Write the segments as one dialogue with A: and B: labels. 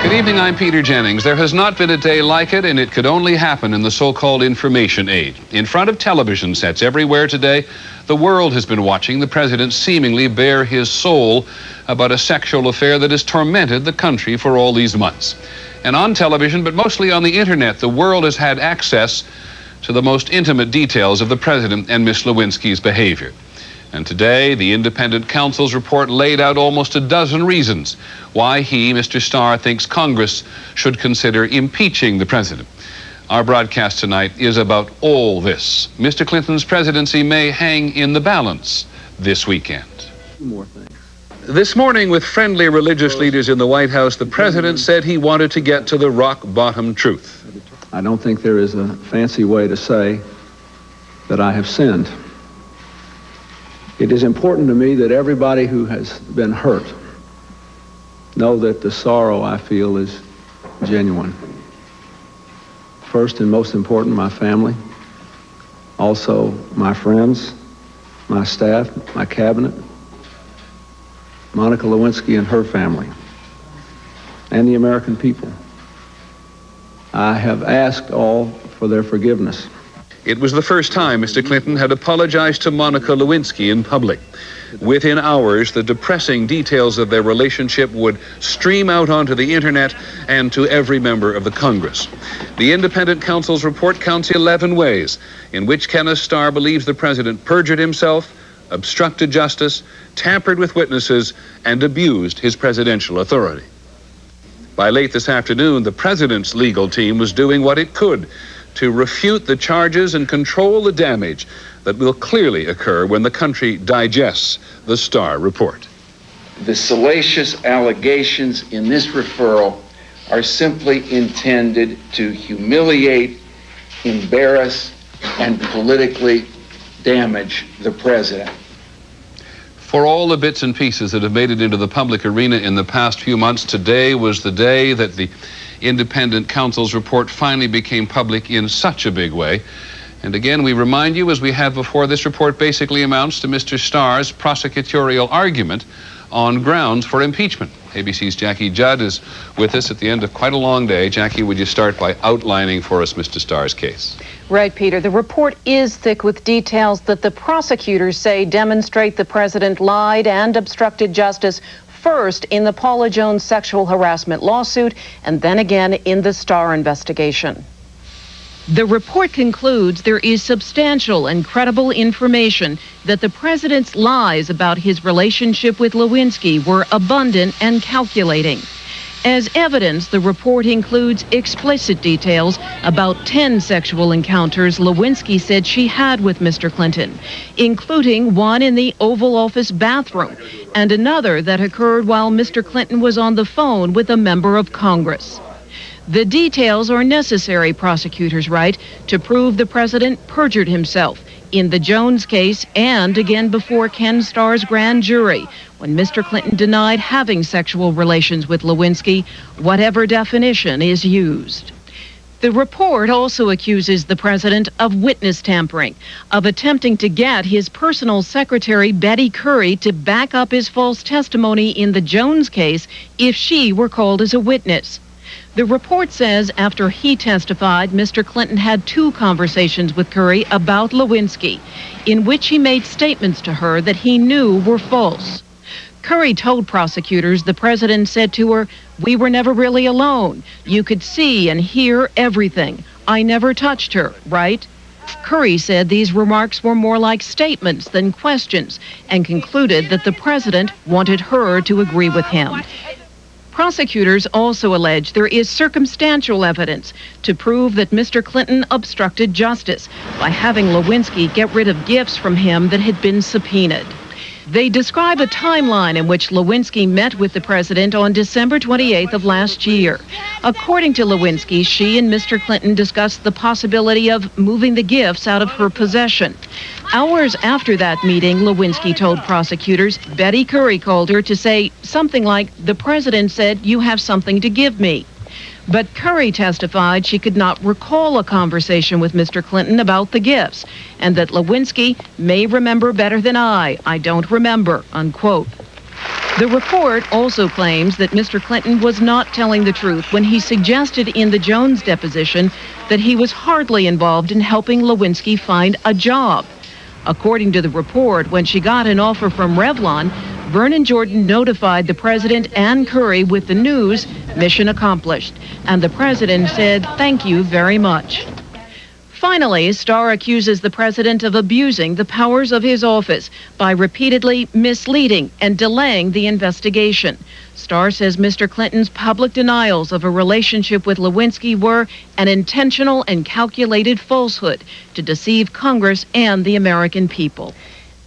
A: Good evening, I'm Peter Jennings. There has not been a day like it, and it could only happen in the so-called information age. In front of television sets everywhere today, the world has been watching the president seemingly bare his soul about a sexual affair that has tormented the country for all these months. And on television, but mostly on the internet, the world has had access to the most intimate details of the president and Miss Lewinsky's behavior. And today, the independent counsel's report laid out almost a dozen reasons why he, Mr. Starr, thinks Congress should consider impeaching the president. Our broadcast tonight is about all this. Mr. Clinton's presidency may hang in the balance this weekend.
B: More things.
A: This morning, with friendly religious leaders in the White House, the president said he wanted to get to the rock-bottom truth.
B: I don't think there is a fancy way to say that I have sinned. It is important to me that everybody who has been hurt know that the sorrow I feel is genuine. First and most important, my family. Also, my friends, my staff, my cabinet, Monica Lewinsky and her family, and the American people. I have asked all for their forgiveness.
A: It was the first time Mr. Clinton had apologized to Monica Lewinsky in public. Within hours, the depressing details of their relationship would stream out onto the internet and to every member of the Congress. The independent counsel's report counts 11 ways in which Kenneth Starr believes the president perjured himself, obstructed justice, tampered with witnesses, and abused his presidential authority. By late this afternoon, the president's legal team was doing what it could to refute the charges and control the damage that will clearly occur when the country digests the Starr Report.
C: The salacious allegations in this referral are simply intended to humiliate, embarrass, and politically damage the president.
A: For all the bits and pieces that have made it into the public arena in the past few months, today was the day that the independent counsel's report finally became public in such a big way. And again, we remind you, as we have before, this report basically amounts to Mr. Starr's prosecutorial argument on grounds for impeachment. ABC's Jackie Judd is with us at the end of quite a long day. Jackie, would you start by outlining for us Mr. Starr's case?
D: Right, Peter. The report is thick with details that the prosecutors say demonstrate the president lied and obstructed justice, first in the Paula Jones sexual harassment lawsuit and then again in the Starr investigation. The report concludes there is substantial and credible information that the president's lies about his relationship with Lewinsky were abundant and calculating. As evidence, the report includes explicit details about 10 sexual encounters Lewinsky said she had with Mr. Clinton, including one in the Oval Office bathroom and another that occurred while Mr. Clinton was on the phone with a member of Congress. The details are necessary, prosecutors write, to prove the president perjured himself in the Jones case and again before Ken Starr's grand jury when Mr. Clinton denied having sexual relations with Lewinsky, whatever definition is used. The report also accuses the president of witness tampering, of attempting to get his personal secretary, Betty Curry, to back up his false testimony in the Jones case if she were called as a witness. The report says after he testified, Mr. Clinton had 2 conversations with Curry about Lewinsky, in which he made statements to her that he knew were false. Curry told prosecutors the president said to her, "We were never really alone. You could see and hear everything. I never touched her, right?" Curry said these remarks were more like statements than questions and concluded that the president wanted her to agree with him. Prosecutors also allege there is circumstantial evidence to prove that Mr. Clinton obstructed justice by having Lewinsky get rid of gifts from him that had been subpoenaed. They describe a timeline in which Lewinsky met with the president on December 28th of last year. According to Lewinsky, she and Mr. Clinton discussed the possibility of moving the gifts out of her possession. Hours after that meeting, Lewinsky told prosecutors, Betty Curry called her to say something like, "The president said, you have something to give me." But Curry testified she could not recall a conversation with Mr. Clinton about the gifts, and that Lewinsky may remember better than I don't remember, unquote. The report also claims that Mr. Clinton was not telling the truth when he suggested in the Jones deposition that he was hardly involved in helping Lewinsky find a job. According to the report, when she got an offer from Revlon, Vernon Jordan notified the president and Curry with the news, mission accomplished. And the president said, "Thank you very much." Finally, Starr accuses the president of abusing the powers of his office by repeatedly misleading and delaying the investigation. Starr says Mr. Clinton's public denials of a relationship with Lewinsky were an intentional and calculated falsehood to deceive Congress and the American people.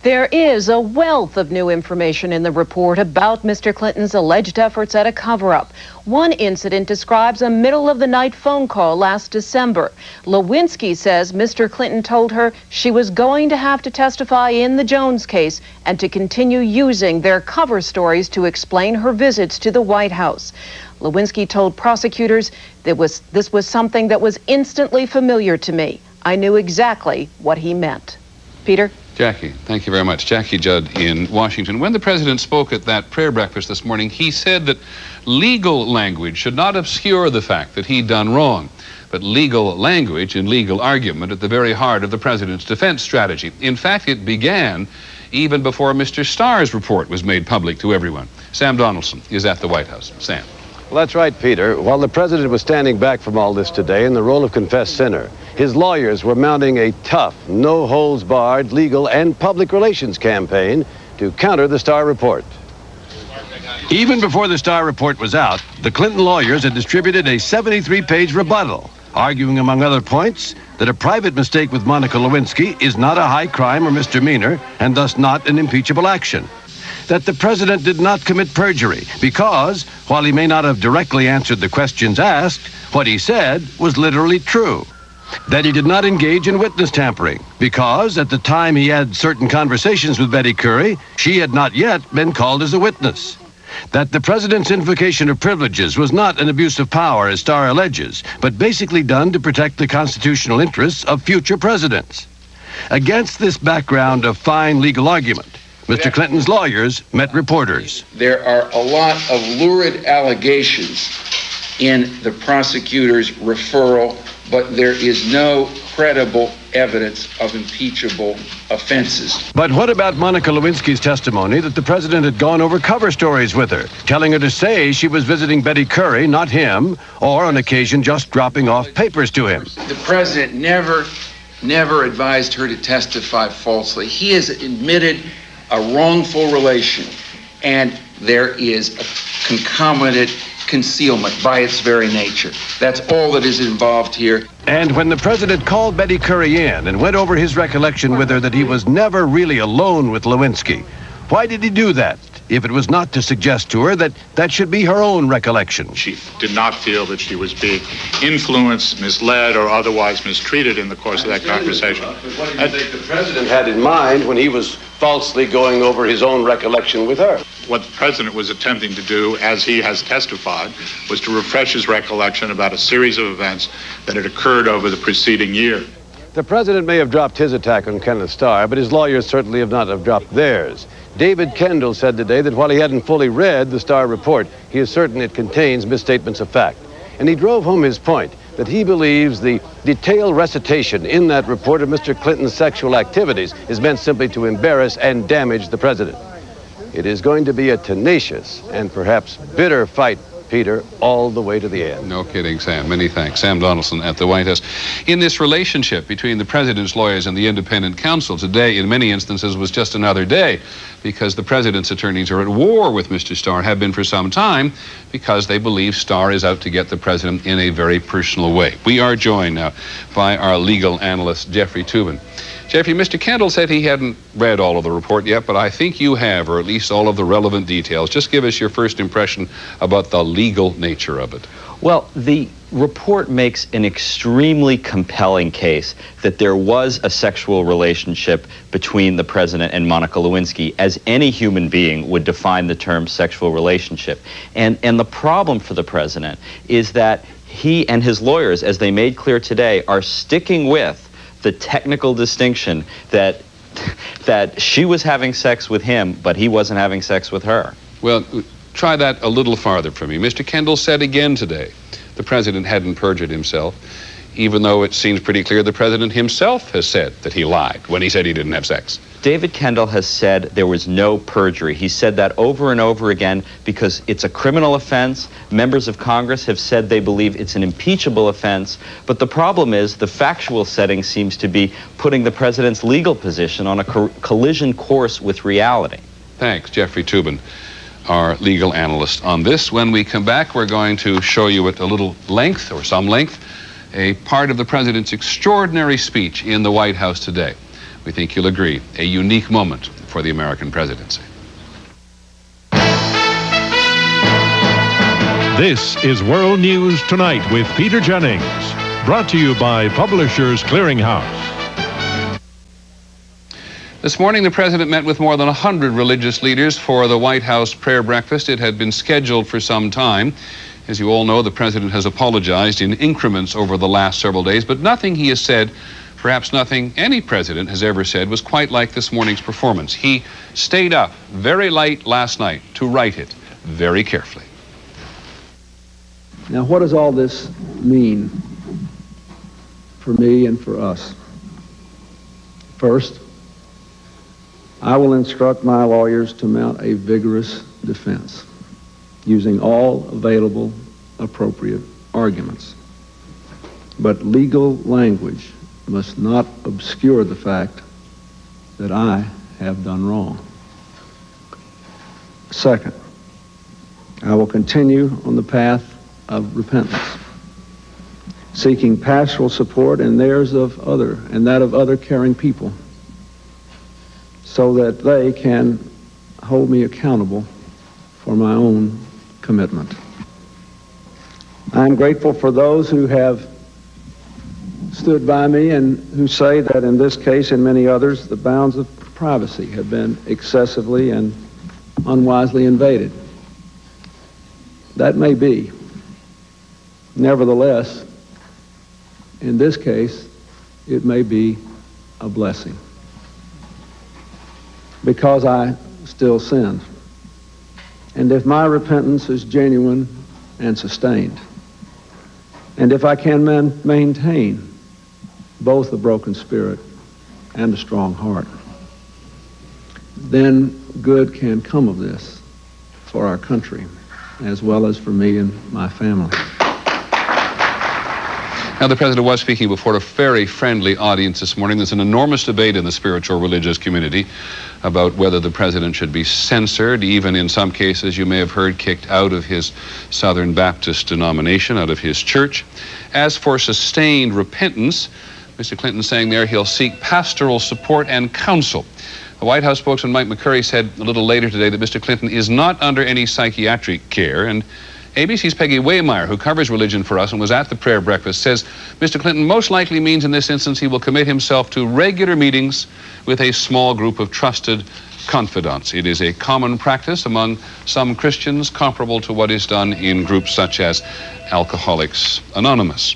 D: There is a wealth of new information in the report about Mr. Clinton's alleged efforts at a cover-up. One incident describes a middle-of-the-night phone call last December. Lewinsky says Mr. Clinton told her she was going to have to testify in the Jones case and to continue using their cover stories to explain her visits to the White House. Lewinsky told prosecutors this was something that was instantly familiar to me. I knew exactly what he meant. Peter?
A: Jackie, thank you very much. Jackie Judd in Washington. When the president spoke at that prayer breakfast this morning, he said that legal language should not obscure the fact that he'd done wrong. But legal language and legal argument at the very heart of the president's defense strategy. In fact, it began even before Mr. Starr's report was made public to everyone. Sam Donaldson is at the White House. Sam.
E: Well, that's right, Peter. While the president was standing back from all this today in the role of confessed sinner, his lawyers were mounting a tough, no-holds-barred legal and public relations campaign to counter the Starr Report. Even before the Starr Report was out, the Clinton lawyers had distributed a 73-page rebuttal, arguing, among other points, that a private mistake with Monica Lewinsky is not a high crime or misdemeanor and thus not an impeachable action. That the president did not commit perjury because, while he may not have directly answered the questions asked, what he said was literally true. That he did not engage in witness tampering because, at the time he had certain conversations with Betty Curry, she had not yet been called as a witness. That the president's invocation of privileges was not an abuse of power, as Starr alleges, but basically done to protect the constitutional interests of future presidents. Against this background of fine legal argument, Mr. Clinton's lawyers met reporters.
C: There are a lot of lurid allegations in the prosecutor's referral, but there is no credible evidence of impeachable offenses.
E: But what about Monica Lewinsky's testimony that the president had gone over cover stories with her, telling her to say she was visiting Betty Curry, not him, or on occasion just dropping off papers to him?
C: The president never advised her to testify falsely. He has admitted a wrongful relation, and there is a concomitant concealment by its very nature. That's all that is involved here.
E: And when the president called Betty Curry in and went over his recollection with her that he was never really alone with Lewinsky, why did he do that, if it was not to suggest to her that that should be her own recollection?
F: She did not feel that she was being influenced, misled, or otherwise mistreated in the course of that conversation.
E: What do you think the president had in mind when he was falsely going over his own recollection with her?
F: What the president was attempting to do, as he has testified, was to refresh his recollection about a series of events that had occurred over the preceding year.
E: The president may have dropped his attack on Kenneth Starr, but his lawyers certainly have not dropped theirs. David Kendall said today that while he hadn't fully read the Starr Report, he is certain it contains misstatements of fact. And he drove home his point that he believes the detailed recitation in that report of Mr. Clinton's sexual activities is meant simply to embarrass and damage the president. It is going to be a tenacious and perhaps bitter fight, Peter, all the way to the end.
A: No kidding, Sam. Many thanks. Sam Donaldson at the White House. In this relationship between the president's lawyers and the independent counsel, today, in many instances, was just another day because the president's attorneys are at war with Mr. Starr, have been for some time, because they believe Starr is out to get the president in a very personal way. We are joined now by our legal analyst, Jeffrey Toobin. Jeffrey, Mr. Kendall said he hadn't read all of the report yet, but I think you have, or at least all of the relevant details. Just give us your first impression about the legal nature of it.
G: Well, the report makes an extremely compelling case that there was a sexual relationship between the president and Monica Lewinsky, as any human being would define the term sexual relationship. And the problem for the president is that he and his lawyers, as they made clear today, are sticking with the technical distinction that she was having sex with him, but he wasn't having sex with her.
A: Well, try that a little farther for me. Mr. Kendall said again today the president hadn't perjured himself, even though it seems pretty clear the president himself has said that he lied when he said he didn't have sex.
G: David Kendall has said there was no perjury. He said that over and over again because it's a criminal offense. Members of Congress have said they believe it's an impeachable offense. But the problem is the factual setting seems to be putting the president's legal position on a collision course with reality.
A: Thanks, Jeffrey Toobin, our legal analyst on this. When we come back, we're going to show you at a little length, or some length, a part of the president's extraordinary speech in the White House today. We think you'll agree, a unique moment for the American presidency.
H: This is World News Tonight with Peter Jennings, brought to you by Publishers Clearinghouse.
A: This morning, the president met with more than 100 religious leaders for the White House prayer breakfast. It had been scheduled for some time. As you all know, the president has apologized in increments over the last several days, but nothing he has said, perhaps nothing any president has ever said, was quite like this morning's performance. He stayed up very late last night to write it very carefully.
B: Now, what does all this mean for me and for us? First, I will instruct my lawyers to mount a vigorous defense using all available appropriate arguments. But legal language must not obscure the fact that I have done wrong. Second, I will continue on the path of repentance, seeking pastoral support and that of other caring people, so that they can hold me accountable for my own commitment. I am grateful for those who have stood by me and who say that in this case and many others, the bounds of privacy have been excessively and unwisely invaded. That may be. Nevertheless, in this case, it may be a blessing, because I still sinned. And if my repentance is genuine and sustained, and if I can maintain both a broken spirit and a strong heart, then good can come of this for our country, as well as for me and my family.
A: Now, the president was speaking before a very friendly audience this morning. There's an enormous debate in the spiritual religious community about whether the president should be censored, even in some cases, you may have heard, kicked out of his Southern Baptist denomination, out of his church. As for sustained repentance, Mr. Clinton saying there he'll seek pastoral support and counsel. The White House spokesman Mike McCurry said a little later today that Mr. Clinton is not under any psychiatric care, and ABC's Peggy Waymeyer, who covers religion for us and was at the prayer breakfast, says Mr. Clinton most likely means in this instance he will commit himself to regular meetings with a small group of trusted confidants. It is a common practice among some Christians, comparable to what is done in groups such as Alcoholics Anonymous.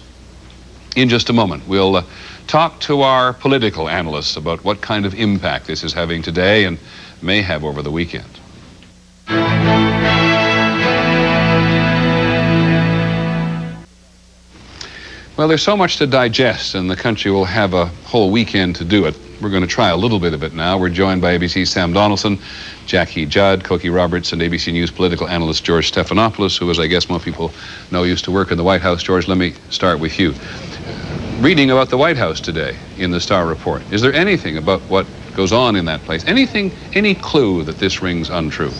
A: In just a moment, we'll talk to our political analysts about what kind of impact this is having today and may have over the weekend. Well, there's so much to digest, and the country will have a whole weekend to do it. We're going to try a little bit of it now. We're joined by ABC's Sam Donaldson, Jackie Judd, Cokie Roberts, and ABC News political analyst George Stephanopoulos, who, as I guess most people know, used to work in the White House. George, let me start with you. Reading about the White House today in the Starr Report, is there anything about what goes on in that place, any clue that this rings untrue?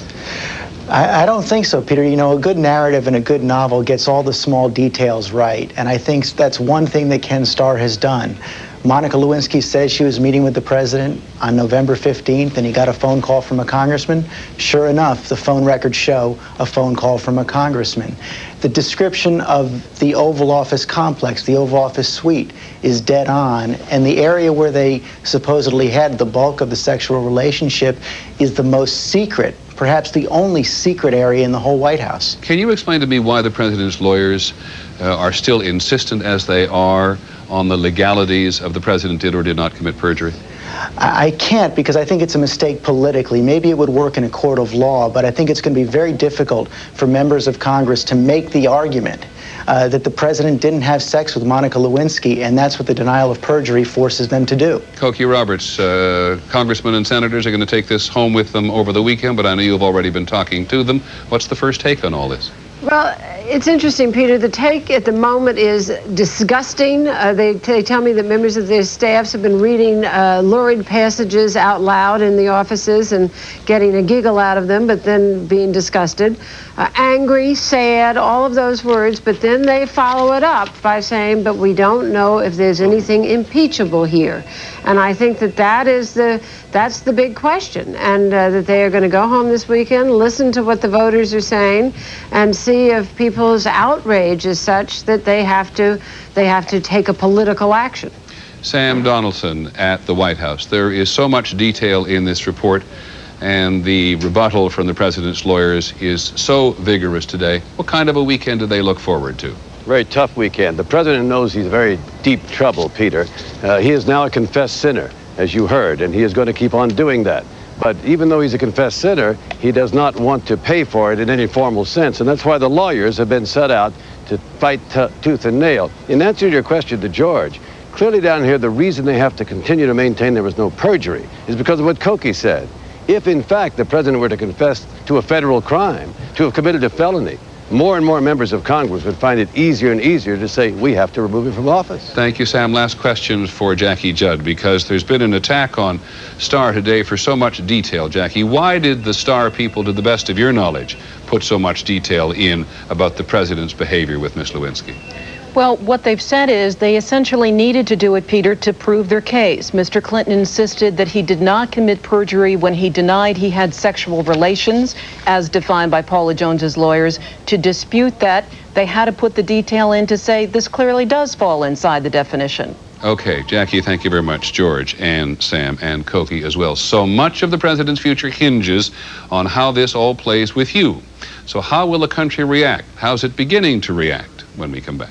I: I don't think so, Peter. You know, a good narrative and a good novel gets all the small details right, and I think that's one thing that Ken Starr has done. Monica Lewinsky says she was meeting with the president on November 15th, and he got a phone call from a congressman. Sure enough, the phone records show a phone call from a congressman. The description of the Oval Office complex, the Oval Office suite, is dead on, and the area where they supposedly had the bulk of the sexual relationship is the most secret, perhaps the only secret area in the whole White House.
A: Can you explain to me why the president's lawyers are still insistent as they are on the legalities of the president did or did not commit perjury?
I: I can't, because I think it's a mistake politically. Maybe it would work in a court of law, but I think it's going to be very difficult for members of Congress to make the argument that the president didn't have sex with Monica Lewinsky, and that's what the denial of perjury forces them to do.
A: Cokie Roberts, congressmen and senators are going to take this home with them over the weekend, but I know you've already been talking to them. What's the first take on all this?
J: Well, it's interesting, Peter. The take at the moment is disgusting. They tell me that members of their staffs have been reading lurid passages out loud in the offices and getting a giggle out of them, but then being disgusted. Angry, sad, all of those words, but then they follow it up by saying, but we don't know if there's anything impeachable here. And I think that that's the big question, and that they are going to go home this weekend, listen to what the voters are saying, and see if people's outrage is such that they have to take a political action.
A: Sam Donaldson at the White House. There is so much detail in this report, and the rebuttal from the president's lawyers is so vigorous today. What kind of a weekend do they look forward to?
E: Very tough weekend. The president knows he's in very deep trouble, Peter. He is now a confessed sinner, as you heard, and he is going to keep on doing that. But even though he's a confessed sinner, he does not want to pay for it in any formal sense, and that's why the lawyers have been set out to fight tooth and nail. In answer to your question to George, clearly down here the reason they have to continue to maintain there was no perjury is because of what Cokie said. If in fact the president were to confess to a federal crime, to have committed a felony, more and more members of Congress would find it easier and easier to say, we have to remove him from office.
A: Thank you, Sam. Last question for Jackie Judd, because there's been an attack on Starr today for so much detail. Jackie, why did the Starr people, to the best of your knowledge, put so much detail in about the president's behavior with Ms. Lewinsky?
D: Well, what they've said is they essentially needed to do it, Peter, to prove their case. Mr. Clinton insisted that he did not commit perjury when he denied he had sexual relations, as defined by Paula Jones's lawyers. To dispute that, they had to put the detail in to say this clearly does fall inside the definition.
A: Okay, Jackie, thank you very much. George and Sam and Cokie as well. So much of the president's future hinges on how this all plays with you. So how will the country react? How's it beginning to react when we come back?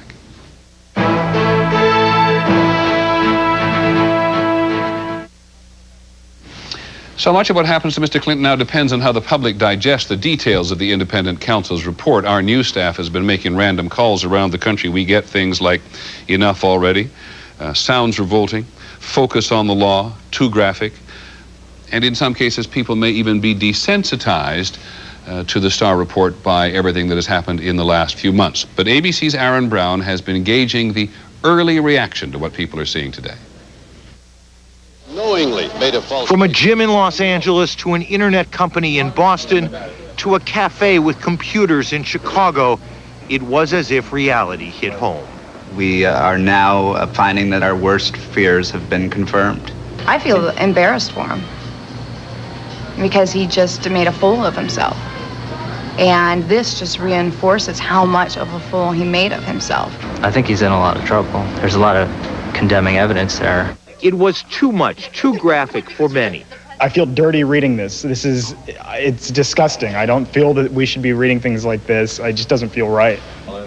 A: So much of what happens to Mr. Clinton now depends on how the public digests the details of the independent counsel's report. Our news staff has been making random calls around the country. We get things like enough already, sounds revolting, focus on the law, too graphic, and in some cases people may even be desensitized to the Starr Report by everything that has happened in the last few months. But ABC's Aaron Brown has been gauging the early reaction to what people are seeing today.
E: Knowingly made a false...
K: From a gym in Los Angeles to an internet company in Boston to a cafe with computers in Chicago, it was as if reality hit home.
L: We are now finding that our worst fears have been confirmed.
M: I feel embarrassed for him because he just made a fool of himself. And this just reinforces how much of a fool he made of himself.
N: I think he's in a lot of trouble. There's a lot of condemning evidence there.
K: It was too much, too graphic for many.
O: I feel dirty reading this. It's disgusting. I don't feel that we should be reading things like this. It just doesn't feel right.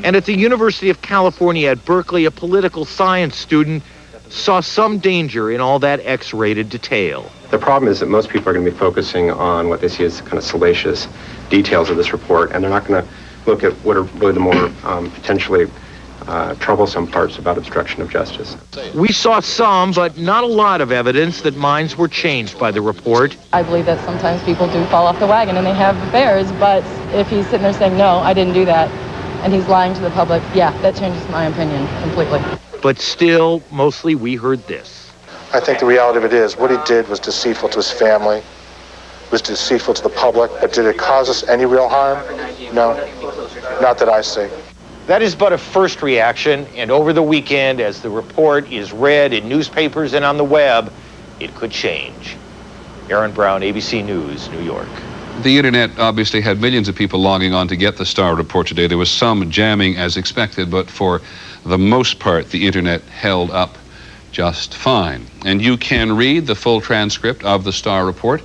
K: And at the University of California at Berkeley, a political science student saw some danger in all that X-rated detail.
P: The problem is that most people are going to be focusing on what they see as kind of salacious details of this report, and they're not going to look at what are really the more potentially troublesome parts about obstruction of justice.
K: We saw some, but not a lot of evidence that minds were changed by the report.
Q: I believe that sometimes people do fall off the wagon and they have affairs, but if he's sitting there saying, no, I didn't do that, and he's lying to the public, yeah, that changes my opinion completely.
K: But still, mostly we heard this.
R: I think the reality of it is what he did was deceitful to his family, was deceitful to the public, but did it cause us any real harm? No, not that I see.
K: That is but a first reaction, and over the weekend, as the report is read in newspapers and on the web, it could change. Aaron Brown, ABC News, New York.
A: The internet obviously had millions of people logging on to get the Starr Report today. There was some jamming as expected, but for the most part, the internet held up just fine. And you can read the full transcript of the Starr Report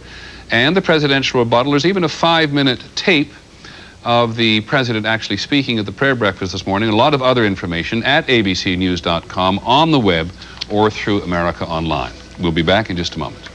A: and the presidential rebuttal. There's even a 5-minute tape of the president actually speaking at the prayer breakfast this morning. A lot of other information at abcnews.com, on the web, or through America Online. We'll be back in just a moment.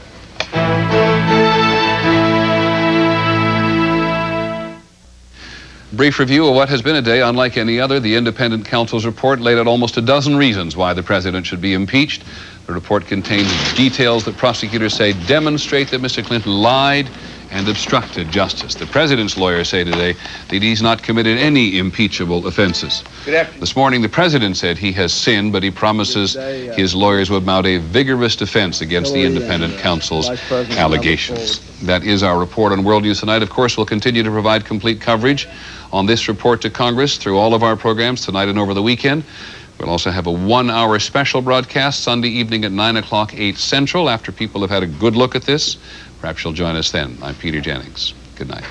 A: Brief review of what has been a day unlike any other. The independent counsel's report laid out almost a dozen reasons why the president should be impeached. The report contains details that prosecutors say demonstrate that Mr. Clinton lied and obstructed justice. The president's lawyers say today that he's not committed any impeachable offenses.
C: Good afternoon.
A: This morning, the president said he has sinned, but he promises his lawyers would mount a vigorous defense against the independent counsel's allegations. That is our report on World News Tonight. Of course, we'll continue to provide complete coverage on this report to Congress through all of our programs tonight and over the weekend. We'll also have a 1-hour special broadcast Sunday evening at 9 o'clock, 8 Central, after people have had a good look at this. Perhaps you'll join us then. I'm Peter Jennings. Good night.